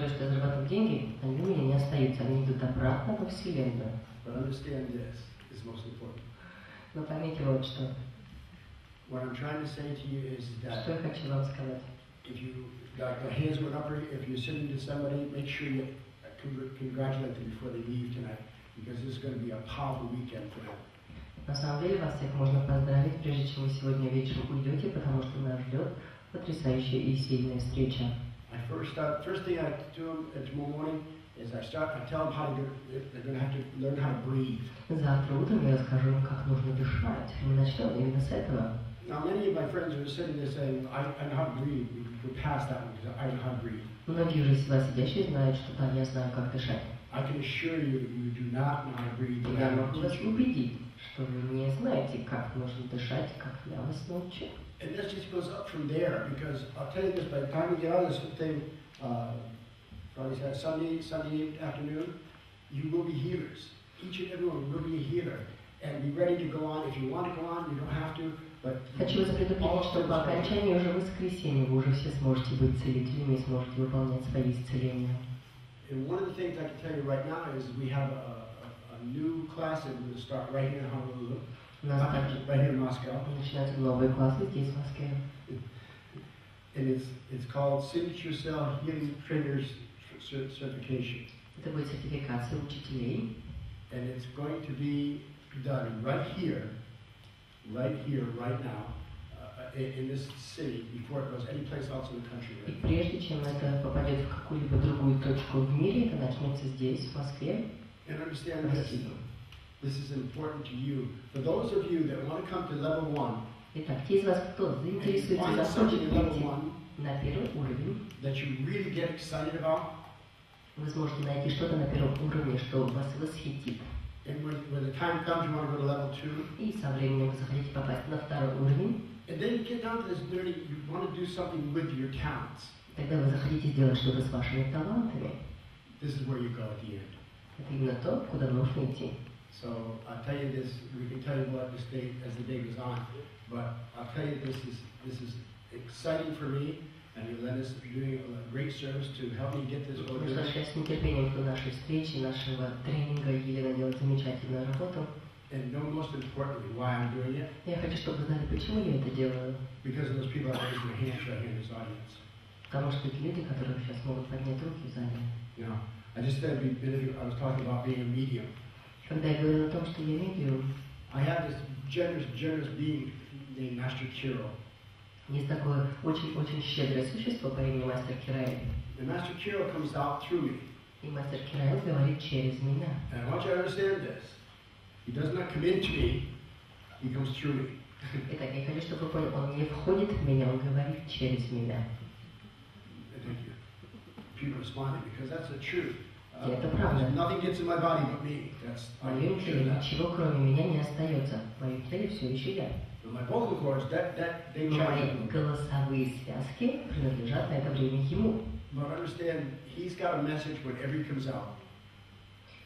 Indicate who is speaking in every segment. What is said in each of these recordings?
Speaker 1: говорю, что я зарабатываю деньги, они у меня не остаются, они идут обратно во Вселенную. Но поймите вот что. Что я хочу вам сказать.
Speaker 2: The hands went up. If you're sitting to somebody, make sure you congratulate them before they leave tonight, because this is going to be a powerful weekend for them.
Speaker 1: На самом деле вас всех можно поздравить, прежде чем вы сегодня вечером уйдете, потому что нас ждет потрясающая и сильная встреча.
Speaker 2: First thing I do tomorrow morning is I tell them how to do. They're going to have to learn how to breathe.
Speaker 1: Завтра утром я расскажу им, как нужно дышать. Мы начнем именно с этого.
Speaker 2: Now, many of my friends are sitting there saying, I know how to breathe. We go past that one because I know how to breathe.
Speaker 1: Многие же из вас сидящие знают, что да, я знаю, как дышать.
Speaker 2: I can assure you that you do not know how to breathe.
Speaker 1: Я могу вас убедить, что вы не знаете, как нужно дышать, как я вас научу.
Speaker 2: And this just goes up from there, because I'll tell you this, by the time we get on this thing, Friday, Sunday afternoon, you will be healers. Each and every one will be a healer. And be ready to go on. If you want to go on, you don't have to.
Speaker 1: Хочу вас предупредить, что по окончании уже воскресенья вы уже все сможете быть целителями и сможете выполнять свои исцеления.
Speaker 2: And one of the things I can tell you right now is we have a new class that we're going to start right here in Honolulu. Right here in Moscow.
Speaker 1: Начинаются новые классы здесь, в Москве.
Speaker 2: And it's called Signature Cell Healing Trainers Certification.
Speaker 1: Это будет сертификация учителей.
Speaker 2: And it's going to be done right here, right now, in this city, before it goes any place else in the country.
Speaker 1: И прежде чем это попадет в какую-либо другую точку в мире, это начнется здесь, в Москве.
Speaker 2: And understand this is important to you. For those of you that want to come to level 1,
Speaker 1: итак, те из вас, кто заинтересуется, захочет прийти на первый уровень,
Speaker 2: that you really get excited about,
Speaker 1: вы сможете найти что-то на первом уровне, что вас восхитит.
Speaker 2: And when the time comes, you want to go to level 2.
Speaker 1: И со временем вы захотите попасть на второй уровень.
Speaker 2: And then you get down to this learning, you want to do something with your talents.
Speaker 1: Тогда вы захотите сделать что-то с вашими талантами.
Speaker 2: This is where you go at the end.
Speaker 1: Это именно то, куда нужно идти.
Speaker 2: So I'll tell you this. We can tell you what this day as the day goes on, but I'll tell you this is exciting for me. And Yelena is doing a great service to help me get this over.
Speaker 1: Я с нетерпением жду нашей встречи, нашего тренинга. Елена делает замечательную работу.
Speaker 2: And no, most importantly, why I'm doing it.
Speaker 1: Я хочу, чтобы вы знали, почему я это делаю.
Speaker 2: Because of those people that raise their hands right here in this audience.
Speaker 1: Потому что эти люди, которые сейчас могут поднять руки в зале.
Speaker 2: You know, I just said I was talking about being a medium.
Speaker 1: Когда я говорил о том, что я медиум,
Speaker 2: I have this generous being named Master Kiro.
Speaker 1: Есть такое очень щедрое существо по имени мастер Кираэля.
Speaker 2: And Master Kiro comes out through me.
Speaker 1: И мастер Кираэль говорит через меня.
Speaker 2: And I want you to understand this. He does not come into me. He comes through me.
Speaker 1: Итак, я хочу, чтобы вы поняли, он не входит в меня, он говорит через меня.
Speaker 2: Thank you. People responding because that's the truth.
Speaker 1: Это правда.
Speaker 2: Nothing gets in my body but me. That's
Speaker 1: в моем теле ничего кроме меня не остается. В моем теле все еще я.
Speaker 2: My vocal cords, they
Speaker 1: Но мои голосовые связки принадлежат на это время ему.
Speaker 2: But understand, he's got a message whenever he comes out.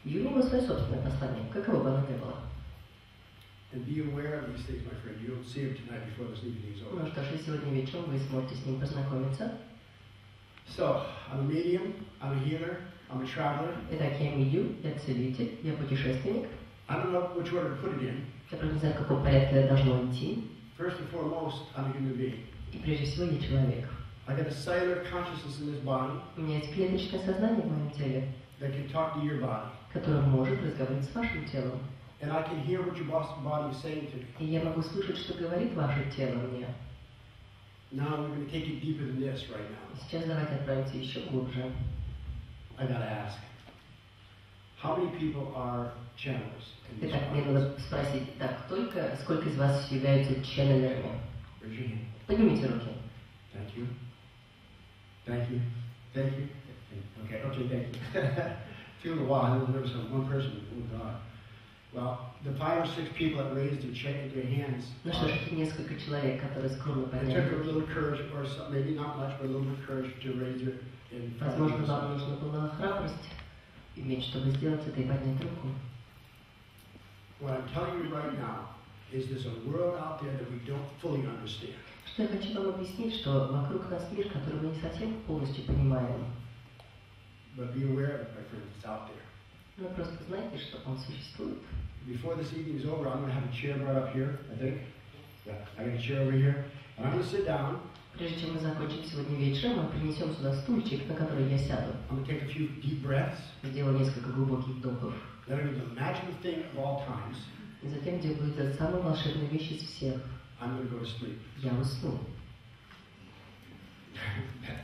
Speaker 1: И у него свое собственное послание, каково бы оно ни было.
Speaker 2: And be aware of these things, my friend. You don't see him tonight before this evening is over.
Speaker 1: Ну что ж, сегодня вечером вы сможете с ним познакомиться.
Speaker 2: So, I'm a medium, I'm a healer, I'm a traveler.
Speaker 1: Итак, я медиум, я целитель, я путешественник.
Speaker 2: I don't know which order to put it in.
Speaker 1: Я просто не знаю, в каком порядке это должно идти.
Speaker 2: First and foremost, I'm a human being.
Speaker 1: И прежде всего я человек.
Speaker 2: I got a cellular consciousness in this body.
Speaker 1: У меня есть клеточное сознание в моем теле,
Speaker 2: that can talk to your body.
Speaker 1: Которое может разговаривать с вашим телом.
Speaker 2: And I can hear what your body is saying to me.
Speaker 1: И я могу слышать, что говорит ваше тело мне.
Speaker 2: Now we're going to take it deeper than this right now.
Speaker 1: Сейчас давайте отправимся еще глубже.
Speaker 2: I gotta ask, how many people are channelers?
Speaker 1: Итак, мне надо спросить, так, сколько из вас являются ченнелерами? Поднимите руки.
Speaker 2: Thank you. Thank you. Thank you. Okay, thank you. Feel a while, I was nervous on one person. Oh God. Well, the 5 or 6 people that raised their hands.
Speaker 1: Ну что ж, несколько человек, которые скромно подняли.
Speaker 2: It took a little courage, or maybe not much, but a little bit of courage to raise it.
Speaker 1: Возможно, вам нужно было храбрость иметь, чтобы сделать это и поднять руку.
Speaker 2: What I'm telling you right now is there's a world out there that we don't fully understand.
Speaker 1: Что я хочу вам объяснить, что вокруг нас мир, который мы не совсем полностью понимаем. просто знайте, что он существует.
Speaker 2: Before this evening is over, I'm going to have a chair right up here, I think. Yeah, I got a chair over here. And I'm going to sit down.
Speaker 1: Прежде чем мы закончим сегодня вечером, мы принесем сюда стульчик, на который я сяду.
Speaker 2: I'm going to take a few deep breaths.
Speaker 1: Сделаю несколько глубоких вдохов.
Speaker 2: Then I'm going to imagine the thing of all times.
Speaker 1: И затем, где будет эта самая волшебная вещь из всех,
Speaker 2: I'm going to go to sleep.
Speaker 1: я усну.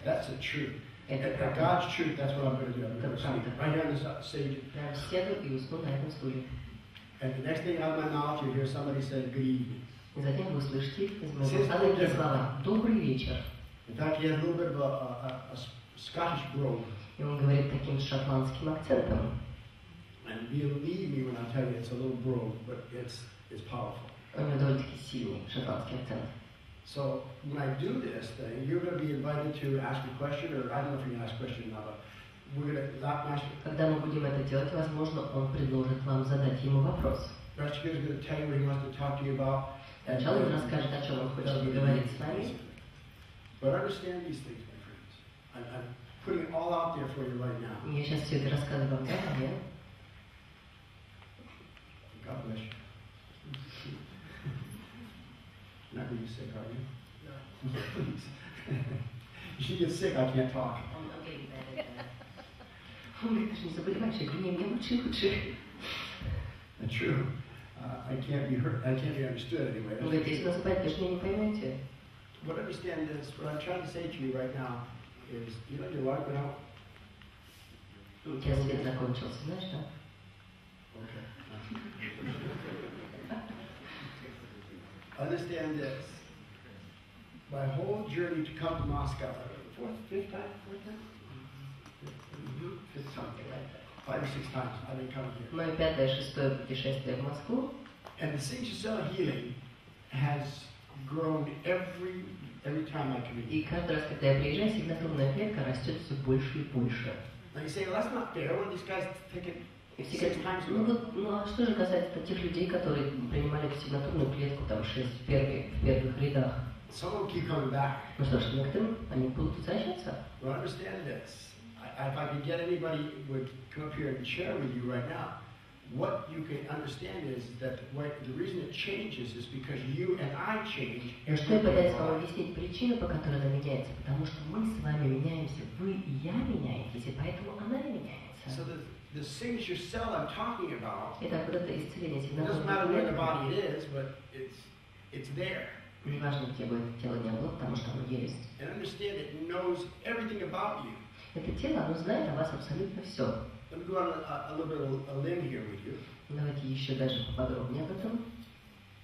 Speaker 2: That's the truth.
Speaker 1: Это
Speaker 2: At
Speaker 1: правда.
Speaker 2: God's truth, that's what I'm going to do. I'm going to go to sleep. Right here on this stage.
Speaker 1: Прям сяду и усну на этом стуле.
Speaker 2: And the next thing out of my mouth, you hear somebody say, good evening.
Speaker 1: И затем вы услышите из моего уста такие слова. Добрый вечер.
Speaker 2: In fact, he has a little bit of a Scottish brogue.
Speaker 1: И он говорит таким шотландским акцентом.
Speaker 2: And believe me when I tell you it's a little brogue, but it's powerful.
Speaker 1: У него довольно-таки сильный шотландский акцент.
Speaker 2: So when I do this thing, you're going to be invited to ask a question, or I don't know if you're going to ask a question or not, but we're going to ask.
Speaker 1: Когда мы будем это делать, возможно, он предложит вам задать ему вопрос.
Speaker 2: Pastor Kid is going to tell you what he wants to talk to you about.
Speaker 1: Сначала он расскажет, о чем он хочет поговорить с вами.
Speaker 2: But understand these things, my friends. I'm putting it all out there for you right now.
Speaker 1: Я сейчас все это рассказываю вам заранее.
Speaker 2: God bless you. You're not really sick, are you? No. Please. If she gets sick, I can't talk.
Speaker 1: Он говорит, ты же не заболеваешь. Я говорю, мне лучше и лучше.
Speaker 2: That's true. I can't be hurt. I can't be understood anyway.
Speaker 1: Он говорит, если вас заболит, вы же меня не поймете.
Speaker 2: But understand this. What I'm trying to say to you right now is, you know, your light went out.
Speaker 1: У тебя свет закончился, знаешь, да?
Speaker 2: Okay. Understand this. My whole journey to come to Moscow, fifth time? Fifth time, like that. 5 or 6 times I've been coming here.
Speaker 1: Мое пятое-шестое путешествие в Москву.
Speaker 2: And the Signature healing has grown every time I come in.
Speaker 1: И каждый раз, когда я приезжаю, сигнатурная клетка растет все больше и больше.
Speaker 2: And you say, well, that's not fair. One of these guys take it
Speaker 1: И все
Speaker 2: 6
Speaker 1: говорят,
Speaker 2: times ago.
Speaker 1: ну а что же касается тех людей, которые принимали эту сигнатурную клетку там 6 в первых рядах?
Speaker 2: Some will keep coming back.
Speaker 1: Ну что ж, некоторым они будут возвращаться.
Speaker 2: Well, understand this. If I could get anybody would come up here and share with you right now, what you can understand is that the reason it changes is because you and I change.
Speaker 1: И что я пытаюсь вам объяснить причину, по которой она меняется, потому что мы с вами меняемся, вы и я меняетесь, и поэтому она не меняется.
Speaker 2: So the signature cell I'm talking about,
Speaker 1: Итак, вот это исцеление
Speaker 2: it doesn't
Speaker 1: сигнатурной
Speaker 2: matter where the
Speaker 1: клетки,
Speaker 2: body it is, but it's there.
Speaker 1: неважно, где бы это тело не было, потому что оно есть.
Speaker 2: And understand it knows everything about you.
Speaker 1: Это тело, оно знает о вас абсолютно все.
Speaker 2: Let me go on a little bit of a limb here with you.
Speaker 1: Давайте еще даже поподробнее об этом.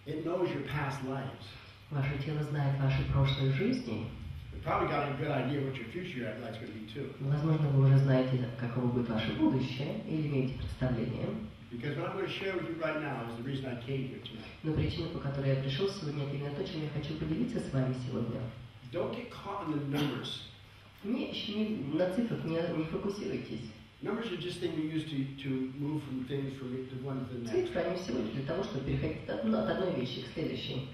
Speaker 2: It knows your past lives.
Speaker 1: Ваше тело знает ваши прошлые жизни.
Speaker 2: You probably got a good idea what your future life is going to be too.
Speaker 1: Возможно, вы уже знаете, каково будет ваше будущее, или имеете представление.
Speaker 2: Because what I'm going to share with you right now is the reason I came here tonight.
Speaker 1: Но причина, по которой я пришел сегодня, это именно то, чем я хочу поделиться с вами сегодня.
Speaker 2: Don't get caught in the numbers.
Speaker 1: На цифрах не фокусируйтесь.
Speaker 2: Numbers are just things we use to move from things from one to the next.
Speaker 1: Цифры, они всего лишь для того, чтобы переходить от одной вещи к следующей.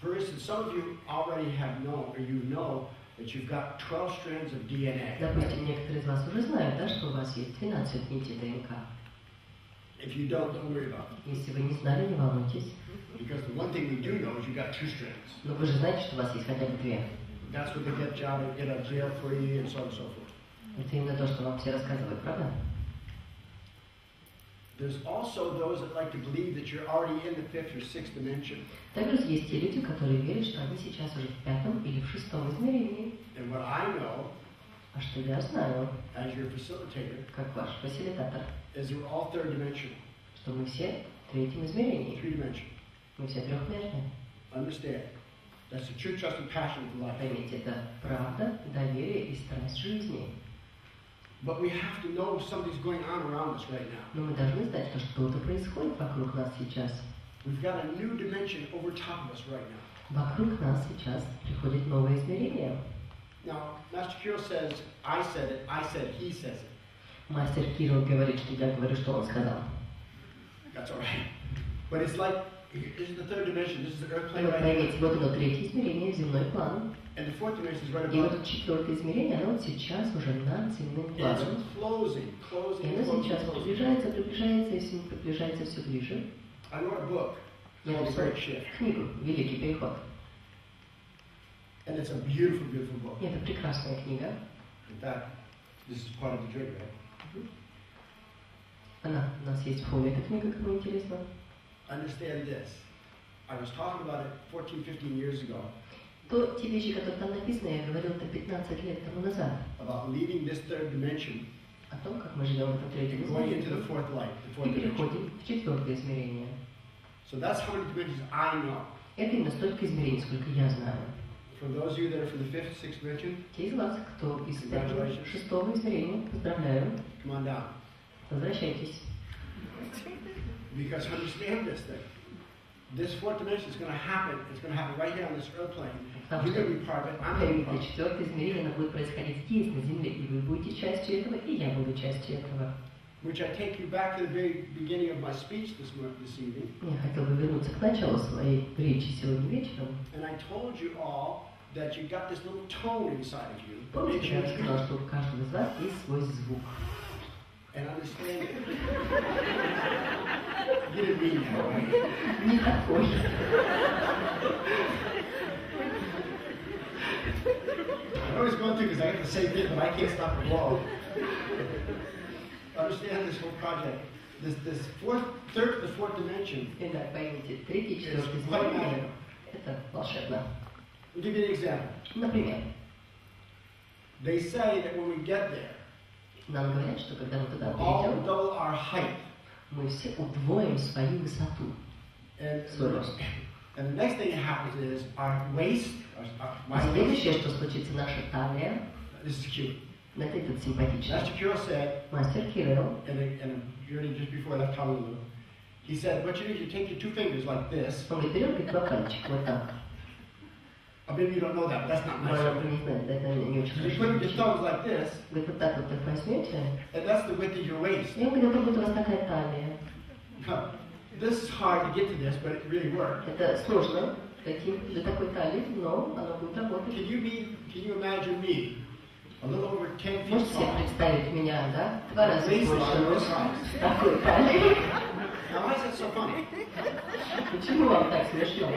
Speaker 2: For instance, some of you already have known, or you know, that you've got 12 strands of DNA.
Speaker 1: Допустим, некоторые из вас уже знают, да, что у вас есть 12 нитей ДНК.
Speaker 2: If you don't worry about it.
Speaker 1: Если вы не знали, не волнуйтесь.
Speaker 2: Because the one thing we do know is you've got 2 strands.
Speaker 1: Но вы же знаете, что у вас есть хотя бы две.
Speaker 2: That's what they get out of jail free and so on and so forth.
Speaker 1: Это именно то, что вам все рассказывают, правда?
Speaker 2: There's also those that like to believe that you're already in the 5th or 6th dimension.
Speaker 1: Также есть те люди, которые верят, что они сейчас уже в 5-м или в 6-м измерении.
Speaker 2: And what I know,
Speaker 1: А что я знаю,
Speaker 2: as your facilitator,
Speaker 1: как ваш фасилитатор,
Speaker 2: is we're all 3rd dimensional.
Speaker 1: что мы все в 3-м измерении.
Speaker 2: 3-dimensional.
Speaker 1: Мы все трехмерные.
Speaker 2: Understand. That's the true trust and passion of life.
Speaker 1: Поймите, это правда, доверие и страсть жизни.
Speaker 2: But we have to know something's going on around us right now.
Speaker 1: Но мы должны знать, что что-то происходит вокруг нас сейчас.
Speaker 2: We've got a new dimension over top of us right now.
Speaker 1: Вокруг нас сейчас приходит новое измерение.
Speaker 2: Now, Master Kirill says, I said it, he says it.
Speaker 1: Мастер Кирилл говорит, что я говорю, что он сказал.
Speaker 2: That's all right. But it's like This is the third dimension. This is the earth
Speaker 1: И
Speaker 2: plane
Speaker 1: вот
Speaker 2: right here.
Speaker 1: поймите, вот оно третье измерение, земной план.
Speaker 2: And the fourth dimension is right
Speaker 1: И
Speaker 2: above.
Speaker 1: вот четвертое измерение, оно вот сейчас уже над земным
Speaker 2: And
Speaker 1: планом.
Speaker 2: it's closing,
Speaker 1: И
Speaker 2: closing,
Speaker 1: оно
Speaker 2: closing,
Speaker 1: сейчас
Speaker 2: closing.
Speaker 1: приближается, и все приближается все ближе.
Speaker 2: I wrote a book
Speaker 1: Я
Speaker 2: called
Speaker 1: написал
Speaker 2: Great Shift.
Speaker 1: книгу «Великий переход».
Speaker 2: And it's a beautiful, beautiful book.
Speaker 1: И это прекрасная книга.
Speaker 2: In fact, this is part of the drink, right?
Speaker 1: Она у нас есть в фоне, эта книга, кому интересно.
Speaker 2: Understand this. I was talking about it 14, 15 years ago.
Speaker 1: То те вещи, которые там написаны, я говорил это 15 лет тому назад.
Speaker 2: About leaving this third dimension
Speaker 1: О том, как мы живем в этом третьем
Speaker 2: and going into the
Speaker 1: измерении.
Speaker 2: fourth light, the
Speaker 1: И
Speaker 2: fourth dimension.
Speaker 1: переходим в четвертое измерение.
Speaker 2: So that's how many dimensions I know.
Speaker 1: Это именно столько измерений, сколько я знаю.
Speaker 2: For those of you that are from the fifth, sixth dimension,
Speaker 1: Те из вас, кто из пятого, шестого измерения, поздравляю.
Speaker 2: come on down.
Speaker 1: Возвращайтесь.
Speaker 2: Because understand this thing. This fourth dimension is going to happen. It's going to happen right here on this earth plane. You're going to be part of it. I'm going to be part of it.
Speaker 1: Четвертое измерение, оно будет происходить здесь, на Земле, и вы будете частью этого, и я буду частью этого.
Speaker 2: Which I take you back to the very beginning of my speech this evening.
Speaker 1: Я хотел бы вернуться к началу своей речи сегодня вечером.
Speaker 2: And I told you all that you got this little tone inside of you.
Speaker 1: Помните, я сказала, что у каждого из вас есть свой звук.
Speaker 2: And understand it. You didn't mean that, right?
Speaker 1: Не такой.
Speaker 2: I always go through because I have the same thing, but I can't stop the blow. Understand this whole project. This third to the fourth dimension.
Speaker 1: Итак, поймите, третье и четвертое измерение – это волшебно.
Speaker 2: I'll give you an example.
Speaker 1: Например,
Speaker 2: They say that when we get there,
Speaker 1: нам говорят, что когда мы туда
Speaker 2: all
Speaker 1: придем,
Speaker 2: double our height.
Speaker 1: мы все удвоим свою высоту.
Speaker 2: And
Speaker 1: Свой рост.
Speaker 2: the next thing that happens is our waist, my
Speaker 1: А
Speaker 2: waist,
Speaker 1: следующее, что случится, наша талия,
Speaker 2: this is cute.
Speaker 1: это этот симпатичный.
Speaker 2: Master Kirill said,
Speaker 1: Мастер Кираэля,
Speaker 2: in a journey just before I left Honolulu, he said, what you do is you take your two fingers like this.
Speaker 1: он говорит, берем как два пальчика, вот так.
Speaker 2: Maybe you don't know that, but that's not nice.
Speaker 1: Может, вы не знаете, это не очень
Speaker 2: You
Speaker 1: хорошо.
Speaker 2: put your thumbs like this,
Speaker 1: Вы вот так вот их возьмете,
Speaker 2: and that's the width of your waist.
Speaker 1: и он говорит, это будет у вас такая талия.
Speaker 2: This is hard to get to this, but it really worked.
Speaker 1: Это сложно до такой талии, но оно будет работать.
Speaker 2: Can you imagine me, a little over 10 feet
Speaker 1: Можете себе
Speaker 2: tall?
Speaker 1: представить меня, да? 2 раза
Speaker 2: Waist
Speaker 1: больше
Speaker 2: line
Speaker 1: рост,
Speaker 2: this size.
Speaker 1: с такой талией.
Speaker 2: Now why is that so funny?
Speaker 1: Почему вам так смешно?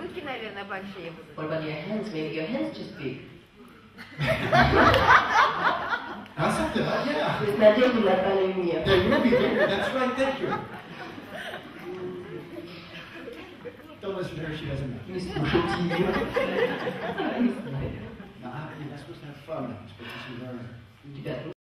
Speaker 3: Руки, наверное, большие будут.
Speaker 1: What about your hands? Maybe your hands just big.
Speaker 2: That's something, yeah.
Speaker 1: То есть надежды на талию нет.
Speaker 2: They will be bigger. That's right, thank you. Don't listen to her, she doesn't know.
Speaker 1: Не слушайте ее. Не знаю.
Speaker 2: Now, you're not supposed to have fun, you're supposed to learn.
Speaker 1: Ребят,